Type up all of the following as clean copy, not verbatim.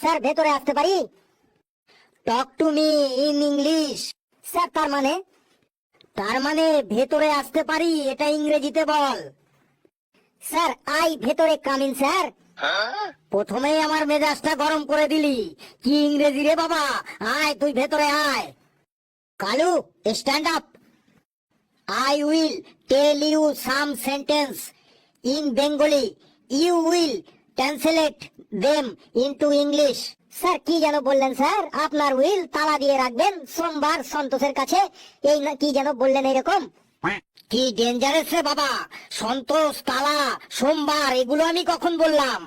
Sir ভেতরে আসতে পারি? Talk to me in English. Sir তার মানে ভেতরে আসতে পারি এটা ইংরেজিতে বল। স্যার আই ভেতরে কামিন স্যার। প্রথমেই আমার মেজাজটা গরম করে দিলি। কি ইংরেজি রে বাবা, আয় তুই ভেতরে আয়। Kalu stand up. I will tell you some sentence in Bengali. You will translate them into English. Sir কি যেন বললেন স্যার? আপনার উইল তালা দিয়ে রাখবেন সোমবার সন্তোষের কাছে, এই না কি যেন বললেন এরকম? কি ডেঞ্জারাস রে বাবা, সন্তোষ, তালা, সোমবার এগুলো আমি কখন বললাম?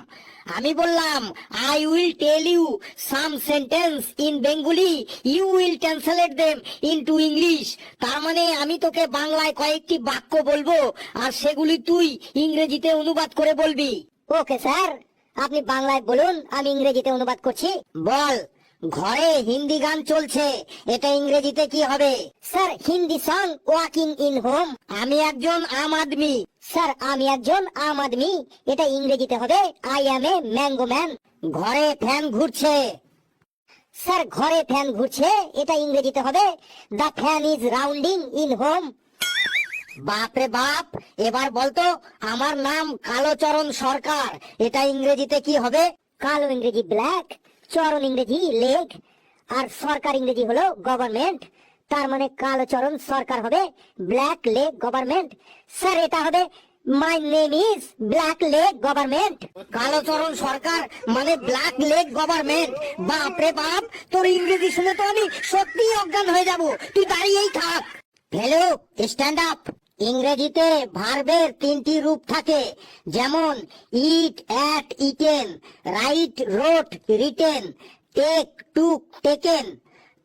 আমি বললাম I will tell you some sentence in Bengali, you will translate them into English. তার মানে আমি তোকে বাংলায় কয়েকটি বাক্য বলবো আর সেগুলি তুই ইংরেজিতে অনুবাদ করে বলবি। ওকে স্যার, আপনি বাংলায় বলুন, আমি ইংরেজিতে অনুবাদ করছি। বল, ঘরে হিন্দি গান চলছে, এটা ইংরেজিতে কি হবে? Sir Hindi song walking in home. আমি একজন আম আদমি। স্যার আমি একজন আম আদমি, এটা ইংরেজিতে হবে I am a mango man. ঘরে ফ্যান ঘুরছে। স্যার ঘরে ফ্যান ঘুরছে এটা ইংরেজিতে হবে the fan is rounding in home. বাপরে বাপ, এবার বলতো আমার নাম কালোচরণ সরকার, এটা ইংরেজিতে কি হবে? কালো ইংরেজি ব্ল্যাক, চরণ ইংরেজি লেগ, আর সরকার ইংরেজি হলো গভর্নমেন্ট। তার মানে কালোচরণ সরকার হবে ব্ল্যাক লেগ গভর্নমেন্ট। স্যার এটা হবে my name is black leg government. Kalocharan Sarkar মানে ব্ল্যাক লেগ গভর্নমেন্ট। বাপরে বাপ, তোর ইংরেজি শুনে তো আমি সত্যি অজ্ঞান হয়ে যাব। তুই দাঁড়িয়েই থাক। Hello stand up. ইংরেজিতে ভার্বের তিনটি রূপ থাকে, যেমন eat, ate, eaten, write, wrote, written, take, took, taken.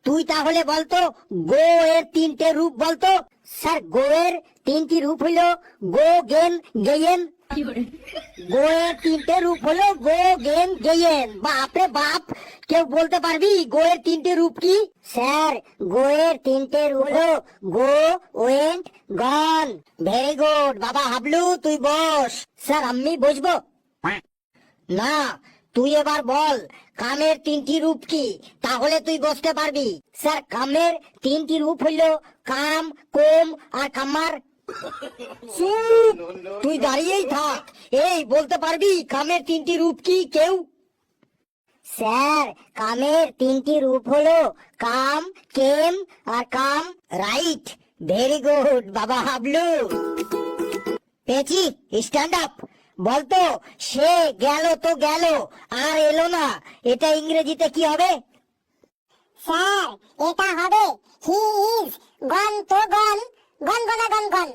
তুই তাহলে বলতো গো এর তিনটে রূপ বলতো। স্যার গো এর তিনটি রূপ হইল গো, গেন, গেয়েন। গো এর তিনটে রূপ হলো গো, গেন, গেয়েন। বাপরে বাপ, কেউ বলতে পারবি গো এর তিনটে রূপ কি? স্যার গো এর তিনটে রূপ হলো গো, ওয়েন্ট, গন। ভেরি গুড বাবা হাবলু, তুই বস। স্যার আমি বসবো না, তুই এবার বল কামের তিনটি রূপ কি, তাহলে তুই বসতে পারবি। স্যার কামের তিনটি রূপ হইল কাম, কোম আর কামার। চুপ, তুই দাঁড়িয়েই থাক। এই বলতে পারবি কামের তিনটি রূপ কি কেউ? স্যার কামের তিনটি রূপ হলো কাম, কেম আর কাম। রাইট, ভেরি গুড বাবা হাবলু। পেঁচি stand up. বলতো সে গেল তো গেল আর এলো না, এটা ইংরেজিতে কি হবে? স্যার এটা হবে হি ইজ গন তো গন, গন গনা গন গন।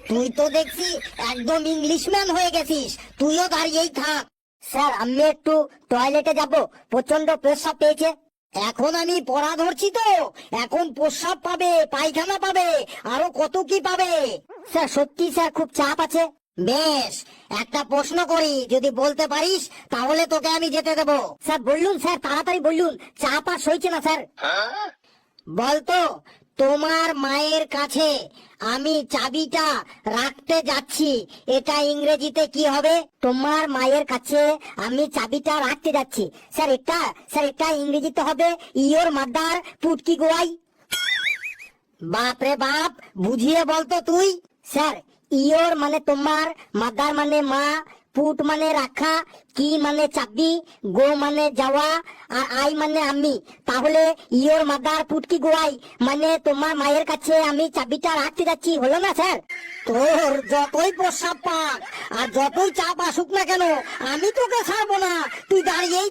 তুই তো দেখছি একদম ইংলিশম্যান হয়ে গেছিস, তুইও দাঁড়িয়েই থাক। স্যার আমি একটু টয়লেটে যাব, প্রচন্ড পেশাব পেয়েছে। এখন আমি পড়া ধরছি তো, এখন প্রস্রাব পাবে, পায়খানা পাবে, আরো কত কি পাবে। স্যার সত্যি স্যার খুব চাপ আছে। বেশ, একটা প্রশ্ন করি, যদি বলতে পারিস তাহলে তোকে আমি যেতে দেবো। স্যার বললুন স্যার, তাড়াতাড়ি বললুন, চাপ আর সইছে না স্যার। বলতো তোমার মায়ের কাছে আমি চাবিটা রাখতে যাচ্ছি, এটা ইংরেজিতে কি হবে? তোমার মায়ের কাছে আমি চাবিটা রাখতে যাচ্ছি। স্যার এটা ইংরেজিতে হবে ইয়োর মাদার পুটকি গোয়াই। বাপরে বাপ, বুঝিয়ে বলতো তুই। স্যার ইয়োর মানে তোমার, মাদার মানে মা, পুট মানে রাখা, কি মানে চাবি, গো মানে যাওয়া, আর আই মানে আমি। তাহলে ইয়োর মাদার পুটকি গোয়াই মানে তোমার মায়ের কাছে আমি চাবিটা রাখতে যাচ্ছি, হলো না স্যার? তোর যতই প্রস্রাব পাক আর যতই চাপ আসুক না কেন, আমি তোকে ছাড়বো না, তুই দাঁড়িয়েই